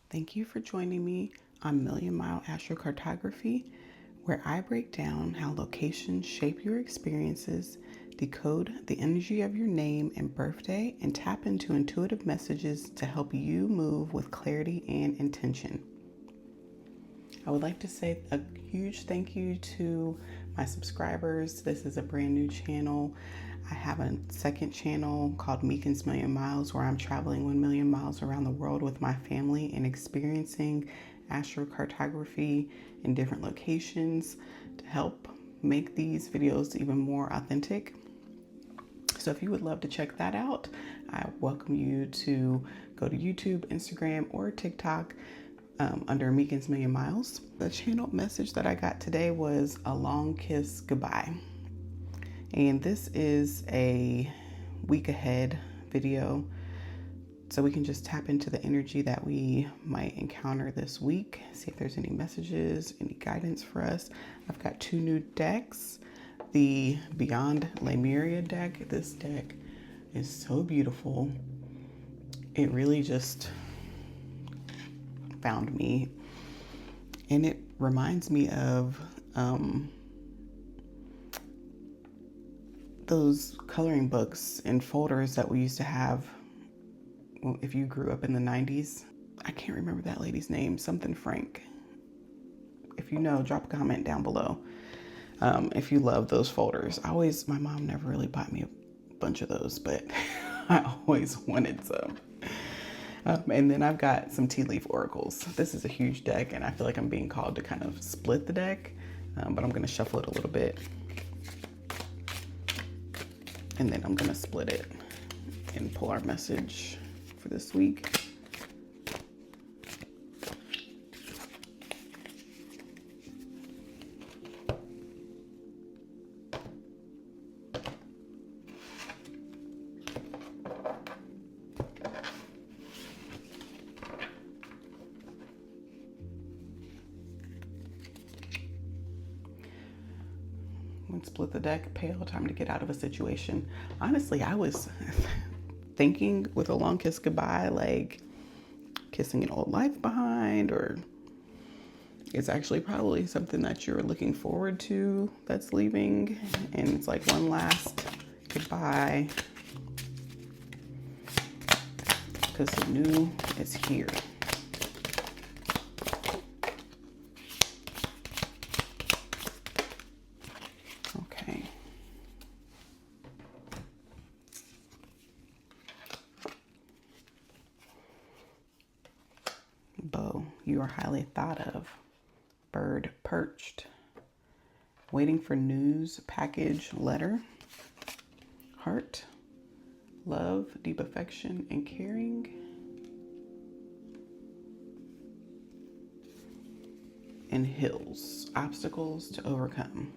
Thank you for joining me on Million Mile Astrocartography, where I break down how locations shape your experiences, decode the energy of your name and birthday, and tap into intuitive messages to help you move with clarity and intention. I would like to say a huge thank you to my subscribers. This is a brand new channel. I have a second channel called Meekin's Million Miles, where I'm traveling 1 million miles around the world with my family and experiencing astrocartography in different locations to help make these videos even more authentic. So if you would love to check that out, I welcome you to go to YouTube, Instagram, or TikTok under Meekin's Million Miles. The channel message that I got today was a long kiss goodbye. And this is a week ahead video, so we can just tap into the energy that we might encounter this week, see if there's any messages, any guidance for us. I've got 2 new decks. The Beyond Lemuria deck. This deck is so beautiful. It really just found me, and it reminds me of those coloring books and folders that we used to have if you grew up in the 90s. I can't remember that lady's name, something Frank. If you know, drop a comment down below if you love those folders. My mom never really bought me a bunch of those, but I always wanted some. And then I've got some tea leaf oracles. This is a huge deck, and I feel like I'm being called to kind of split the deck, but I'm going to shuffle it a little bit, and then I'm going to split it and pull our message for this week. When split the deck, pale time to get out of a situation. Honestly, I was thinking with a long kiss goodbye, like kissing an old life behind, or it's actually probably something that you're looking forward to that's leaving, and it's like one last goodbye because the new is here. Okay. Bow, you are highly thought of. Bird, perched. Waiting for news, package, letter. Heart, love, deep affection, and caring. And hills, obstacles to overcome.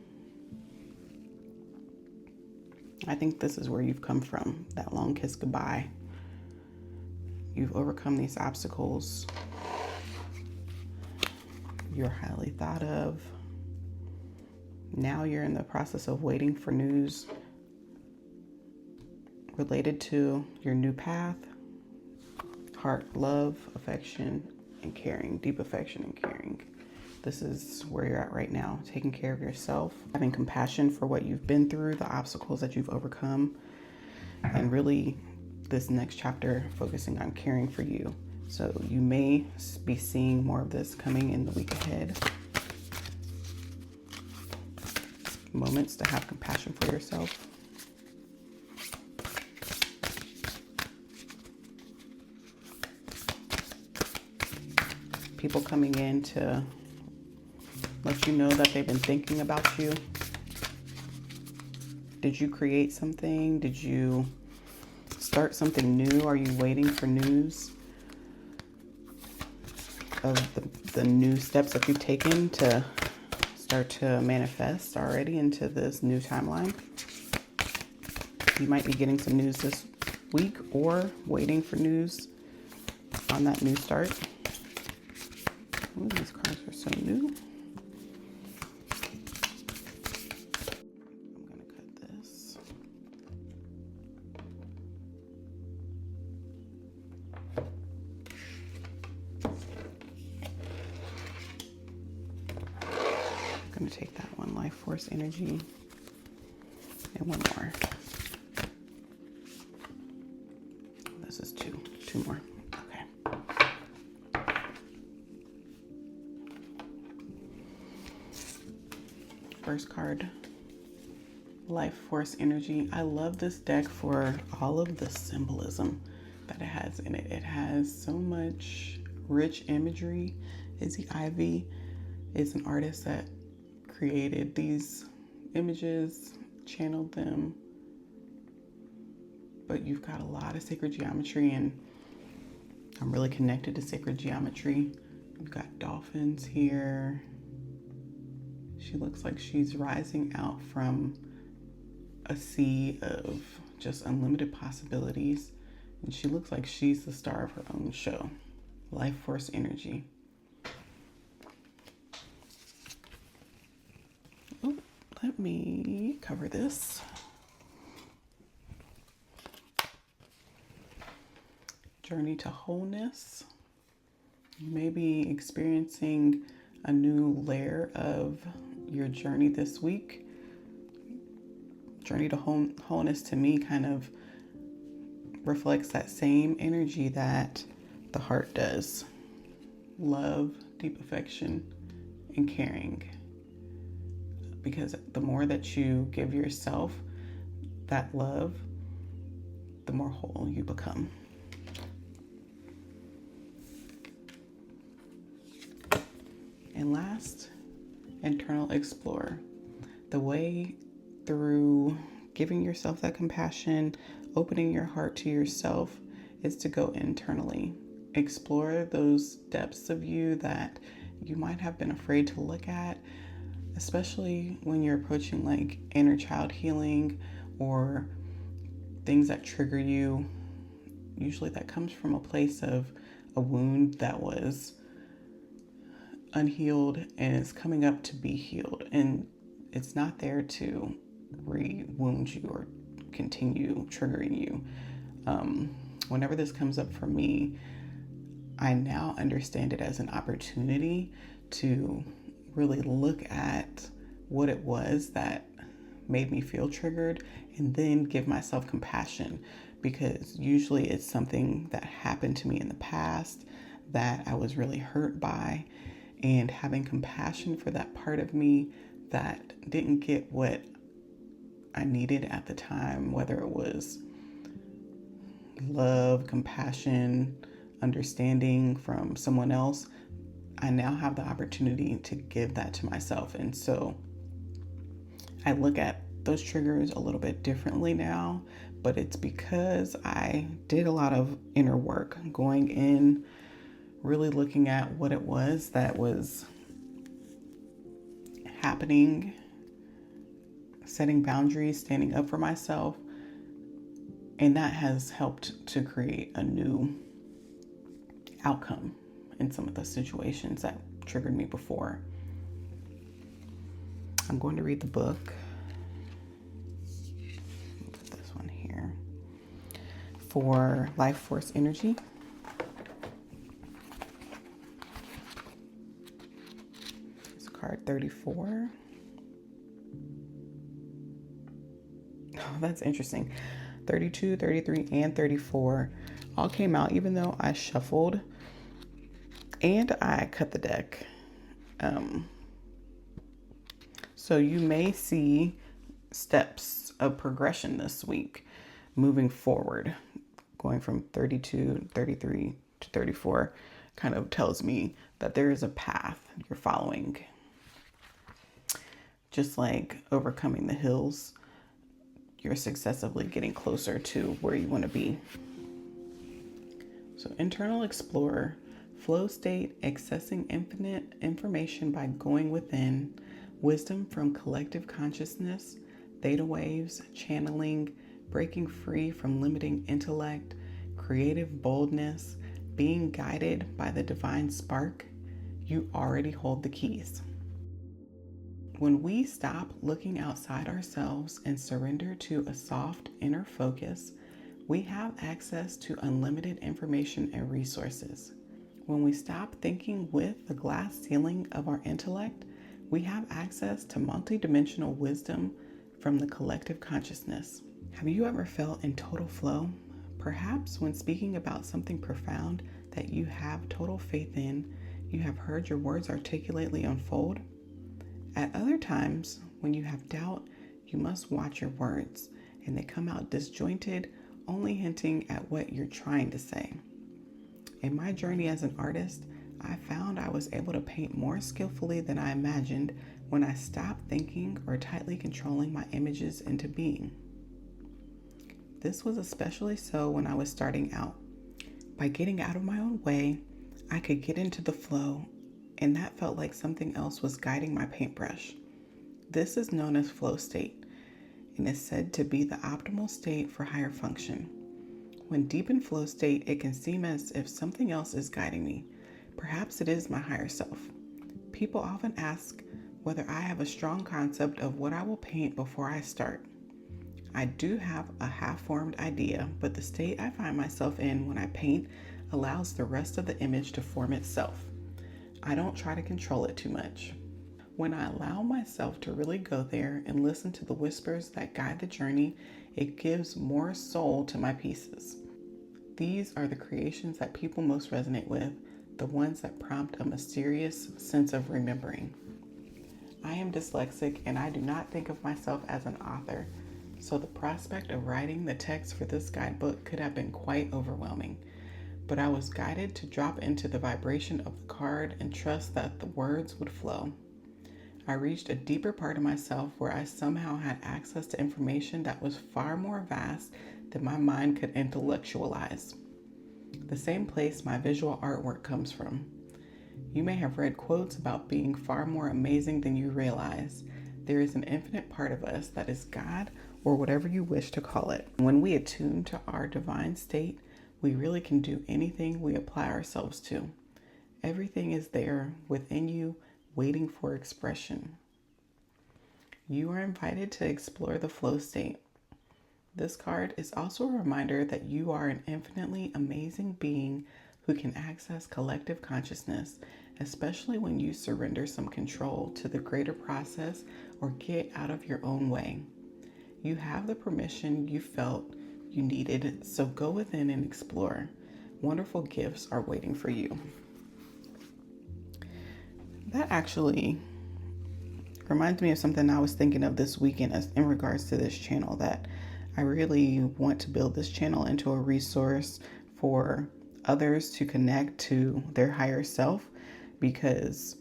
I think this is where you've come from, that long kiss goodbye. You've overcome these obstacles. You're highly thought of. Now you're in the process of waiting for news related to your new path. Heart, love, affection, and caring. Deep affection and caring. This is where you're at right now, taking care of yourself, having compassion for what you've been through, the obstacles that you've overcome, and really this next chapter focusing on caring for you. So you may be seeing more of this coming in the week ahead. Moments to have compassion for yourself. People coming in to let you know that they've been thinking about you. Did you create something? Did you start something new? Are you waiting for news of the new steps that you've taken to start to manifest already into this new timeline? You might be getting some news this week or waiting for news on that new start. Ooh, these cards are so new. I'm going to cut this. going to take that one, life force energy, and one more. This is two more. Okay. First card, life force energy. I love this deck for all of the symbolism that it has in it. It has so much rich imagery. Izzy Ivy is an artist that created these images, channeled them, but you've got a lot of sacred geometry, and I'm really connected to sacred geometry. You've got dolphins here. She looks like she's rising out from a sea of just unlimited possibilities, and she looks like she's the star of her own show. Life force energy. Oh, let me cover this. Journey to wholeness. You may be experiencing a new layer of your journey this week. Journey to wholeness to me kind of reflects that same energy that the heart does. Love, deep affection, and caring. Because the more that you give yourself that love, the more whole you become. And last, internal explorer. The way through giving yourself that compassion, opening your heart to yourself, is to go internally. Explore those depths of you that you might have been afraid to look at, especially when you're approaching like inner child healing or things that trigger you. Usually that comes from a place of a wound that was unhealed and is coming up to be healed, and it's not there to re-wound you or continue triggering you. Whenever this comes up for me, I now understand it as an opportunity to really look at what it was that made me feel triggered and then give myself compassion, because usually it's something that happened to me in the past that I was really hurt by. And having compassion for that part of me that didn't get what I needed at the time, whether it was love, compassion, understanding from someone else, I now have the opportunity to give that to myself. And so I look at those triggers a little bit differently now, but it's because I did a lot of inner work, going in, really looking at what it was that was happening, setting boundaries, standing up for myself. And that has helped to create a new outcome in some of the situations that triggered me before. I'm going to read the book. I'll put this one here. For Life Force Energy. Card 34. Oh, that's interesting. 32, 33, and 34 all came out, even though I shuffled and I cut the deck. So you may see steps of progression this week moving forward. Going from 32, 33 to 34 kind of tells me that there is a path you're following. Just like overcoming the hills, you're successively getting closer to where you want to be. So internal explorer, flow state, accessing infinite information by going within, wisdom from collective consciousness, theta waves, channeling, breaking free from limiting intellect, creative boldness, being guided by the divine spark. You already hold the keys. When we stop looking outside ourselves and surrender to a soft inner focus, we have access to unlimited information and resources. When we stop thinking with the glass ceiling of our intellect, We have access to multidimensional wisdom from the collective consciousness. Have you ever felt in total flow? Perhaps when speaking about something profound that you have total faith in, you have heard your words articulately unfold. At other times, when you have doubt, you must watch your words, and they come out disjointed, only hinting at what you're trying to say. In my journey as an artist, I found I was able to paint more skillfully than I imagined when I stopped thinking or tightly controlling my images into being. This was especially so when I was starting out. By getting out of my own way, I could get into the flow, and that felt like something else was guiding my paintbrush. This is known as flow state, and is said to be the optimal state for higher function. When deep in flow state, it can seem as if something else is guiding me. Perhaps it is my higher self. People often ask whether I have a strong concept of what I will paint before I start. I do have a half-formed idea, but the state I find myself in when I paint allows the rest of the image to form itself. I don't try to control it too much. When I allow myself to really go there and listen to the whispers that guide the journey, it gives more soul to my pieces. These are the creations that people most resonate with, the ones that prompt a mysterious sense of remembering. I am dyslexic and I do not think of myself as an author, so the prospect of writing the text for this guidebook could have been quite overwhelming. But I was guided to drop into the vibration of the card and trust that the words would flow. I reached a deeper part of myself where I somehow had access to information that was far more vast than my mind could intellectualize. The same place my visual artwork comes from. You may have read quotes about being far more amazing than you realize. There is an infinite part of us that is God, or whatever you wish to call it. When we attune to our divine state, we really can do anything we apply ourselves to. Everything is there within you, waiting for expression. You are invited to explore the flow state. This card is also a reminder that you are an infinitely amazing being who can access collective consciousness, especially when you surrender some control to the greater process or get out of your own way. You have the permission you felt you needed, so go within and explore. Wonderful gifts are waiting for you. That actually reminds me of something I was thinking of this weekend in regards to this channel, that I really want to build this channel into a resource for others to connect to their higher self, because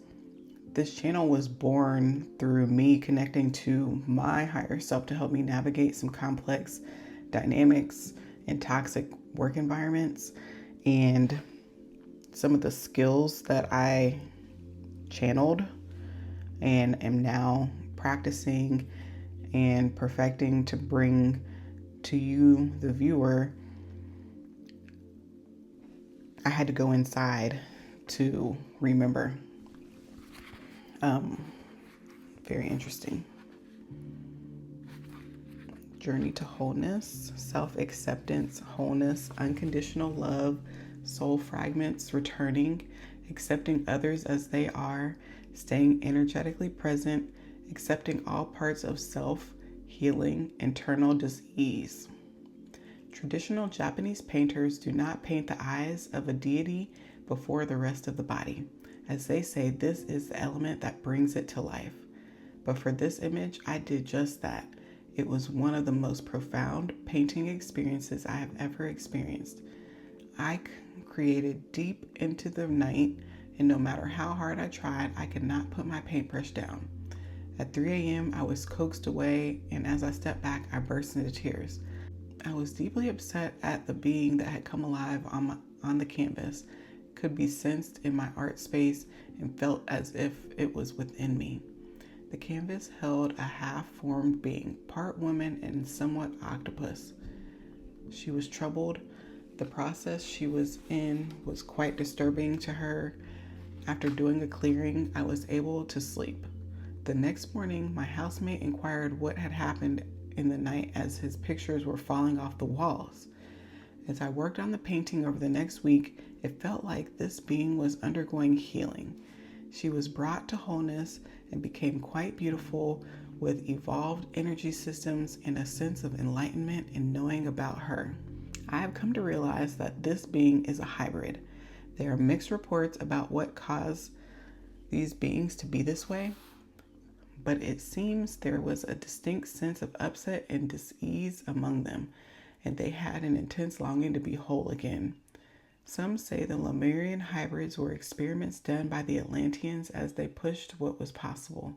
this channel was born through me connecting to my higher self to help me navigate some complex dynamics and toxic work environments, and some of the skills that I channeled and am now practicing and perfecting to bring to you, the viewer. I had to go inside to remember. Very interesting. Journey to wholeness, self-acceptance, wholeness, unconditional love, soul fragments returning, accepting others as they are, staying energetically present, accepting all parts of self, healing, internal disease. Traditional Japanese painters do not paint the eyes of a deity before the rest of the body, as they say this is the element that brings it to life. But for this image, I did just that. It was one of the most profound painting experiences I have ever experienced. I created deep into the night, and no matter how hard I tried, I could not put my paintbrush down. At 3 a.m., I was coaxed away, and as I stepped back, I burst into tears. I was deeply upset at the being that had come alive on the canvas, could be sensed in my art space, and felt as if it was within me. The canvas held a half-formed being, part woman and somewhat octopus. She was troubled. The process she was in was quite disturbing to her. After doing a clearing, I was able to sleep. The next morning, my housemate inquired what had happened in the night as his pictures were falling off the walls. As I worked on the painting over the next week, it felt like this being was undergoing healing. She was brought to wholeness and became quite beautiful with evolved energy systems and a sense of enlightenment and knowing about her. I have come to realize that this being is a hybrid. There are mixed reports about what caused these beings to be this way, but it seems there was a distinct sense of upset and dis-ease among them, and they had an intense longing to be whole again. Some say the Lemurian hybrids were experiments done by the Atlanteans as they pushed what was possible.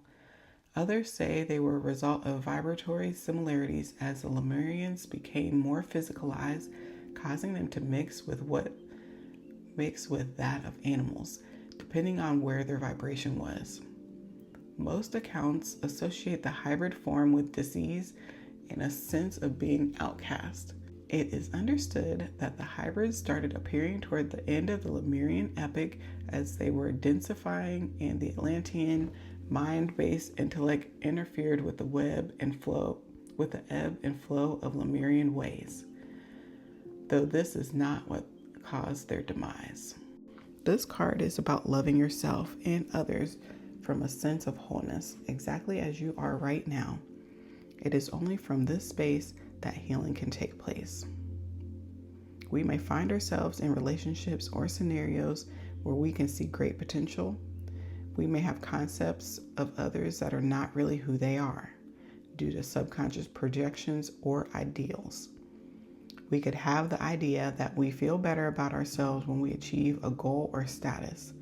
Others say they were a result of vibratory similarities as the Lemurians became more physicalized, causing them to mix with that of animals, depending on where their vibration was. Most accounts associate the hybrid form with disease and a sense of being outcast. It is understood that the hybrids started appearing toward the end of the Lemurian epoch as they were densifying and the Atlantean mind-based intellect interfered with the ebb and flow of Lemurian ways, though this is not what caused their demise. This card is about loving yourself and others from a sense of wholeness, exactly as you are right now. It is only from this space that healing can take place. We may find ourselves in relationships or scenarios where we can see great potential. We may have concepts of others that are not really who they are due to subconscious projections or ideals. We could have the idea that we feel better about ourselves when we achieve a goal or status.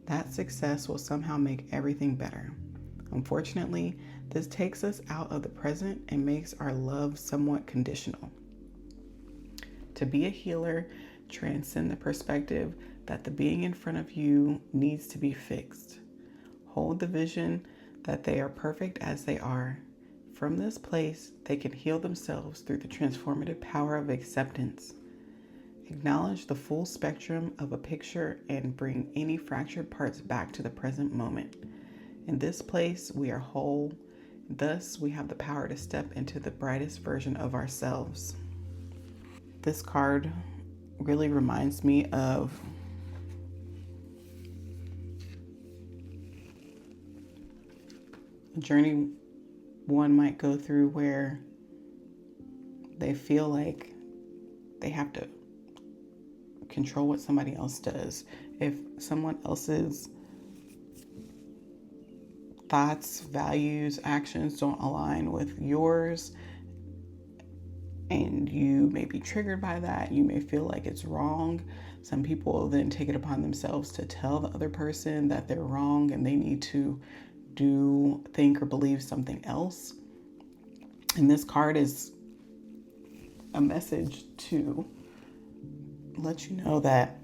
That success will somehow make everything better. Unfortunately, this takes us out of the present and makes our love somewhat conditional. To be a healer, transcend the perspective that the being in front of you needs to be fixed. Hold the vision that they are perfect as they are. From this place, they can heal themselves through the transformative power of acceptance. Acknowledge the full spectrum of a picture and bring any fractured parts back to the present moment. In this place, we are whole. Thus, we have the power to step into the brightest version of ourselves. This card really reminds me of a journey one might go through where they feel like they have to control what somebody else does. If someone else's thoughts, values, actions don't align with yours, and you may be triggered by that, you may feel like it's wrong. Some people then take it upon themselves to tell the other person that they're wrong and they need to do, think, or believe something else. And this card is a message to let you know that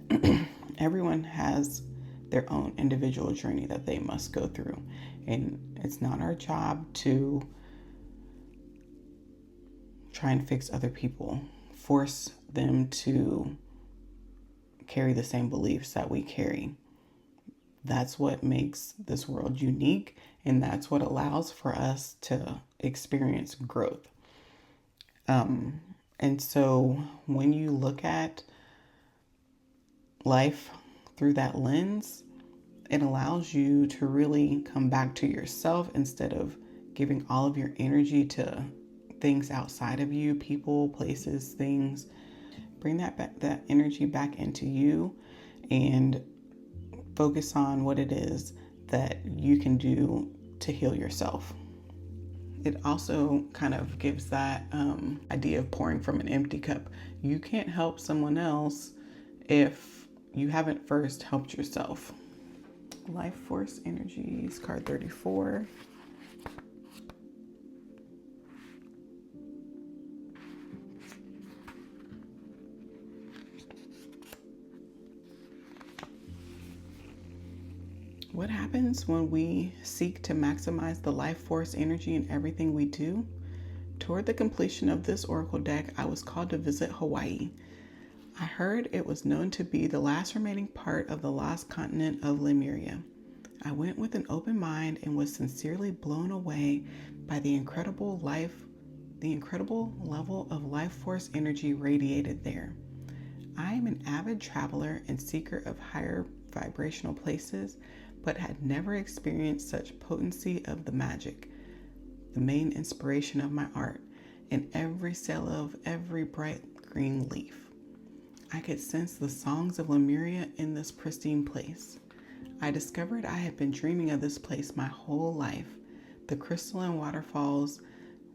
everyone has their own individual journey that they must go through. And it's not our job to try and fix other people, force them to carry the same beliefs that we carry. That's what makes this world unique, and that's what allows for us to experience growth. And so when you look at life through that lens, it allows you to really come back to yourself instead of giving all of your energy to things outside of you, people, places, things. Bring that energy back into you and focus on what it is that you can do to heal yourself. It also kind of gives that idea of pouring from an empty cup. You can't help someone else if you haven't first helped yourself. Life Force Energies, card 34. What happens when we seek to maximize the life force energy in everything we do? Toward the completion of this oracle deck, I was called to visit Hawaii. I heard it was known to be the last remaining part of the lost continent of Lemuria. I went with an open mind and was sincerely blown away by the incredible level of life force energy radiated there. I am an avid traveler and seeker of higher vibrational places, but had never experienced such potency of the magic, the main inspiration of my art, in every cell of every bright green leaf. I could sense the songs of Lemuria in this pristine place. I discovered I had been dreaming of this place my whole life. The crystalline waterfalls,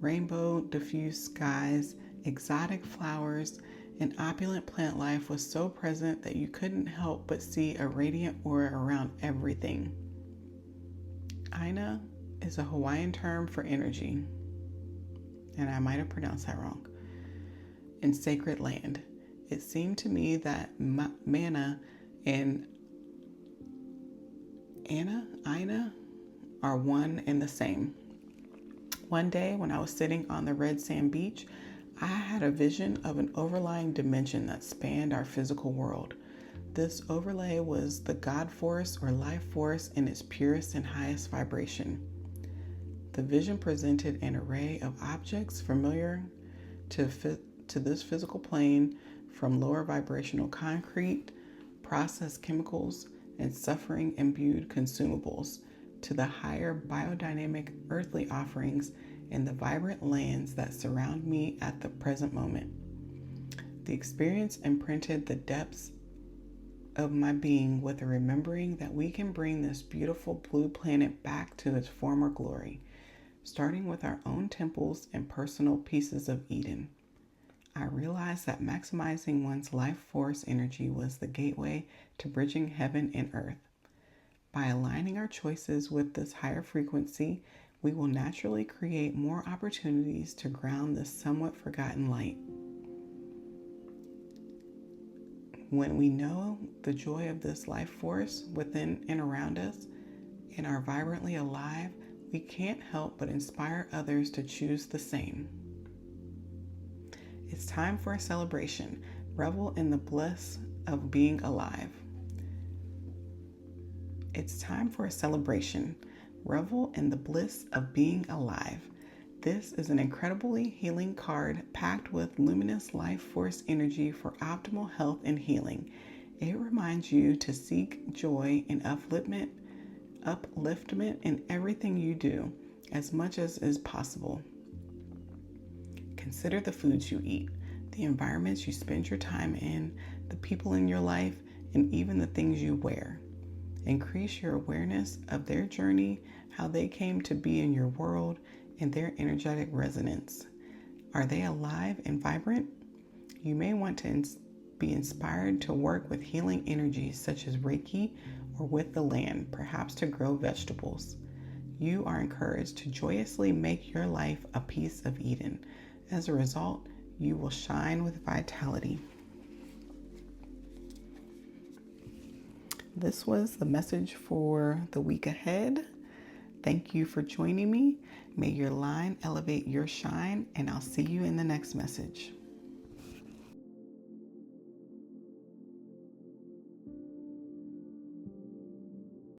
rainbow diffused skies, exotic flowers, and opulent plant life was so present that you couldn't help but see a radiant aura around everything. Aina is a Hawaiian term for energy, and I might have pronounced that wrong, in sacred land. It seemed to me that mana and Aina are one and the same. One day when I was sitting on the red sand beach, I had a vision of an overlying dimension that spanned our physical world. This overlay was the God force or life force in its purest and highest vibration. The vision presented an array of objects familiar to this physical plane, from lower vibrational concrete, processed chemicals, and suffering-imbued consumables, to the higher biodynamic earthly offerings and the vibrant lands that surround me at the present moment. The experience imprinted the depths of my being with a remembering that we can bring this beautiful blue planet back to its former glory, starting with our own temples and personal pieces of Eden. I realized that maximizing one's life force energy was the gateway to bridging heaven and earth. By aligning our choices with this higher frequency, we will naturally create more opportunities to ground this somewhat forgotten light. When we know the joy of this life force within and around us and are vibrantly alive, we can't help but inspire others to choose the same. It's time for a celebration. Revel in the bliss of being alive. It's time for a celebration. Revel in the bliss of being alive. This is an incredibly healing card packed with luminous life force energy for optimal health and healing. It reminds you to seek joy and upliftment in everything you do, as much as is possible. Consider the foods you eat, the environments you spend your time in, the people in your life, and even the things you wear. Increase your awareness of their journey, how they came to be in your world, and their energetic resonance. Are they alive and vibrant? You may want to be inspired to work with healing energies such as Reiki or with the land, perhaps to grow vegetables. You are encouraged to joyously make your life a piece of Eden. As a result, you will shine with vitality. This was the message for the week ahead. Thank you for joining me. May your line elevate your shine, and I'll see you in the next message.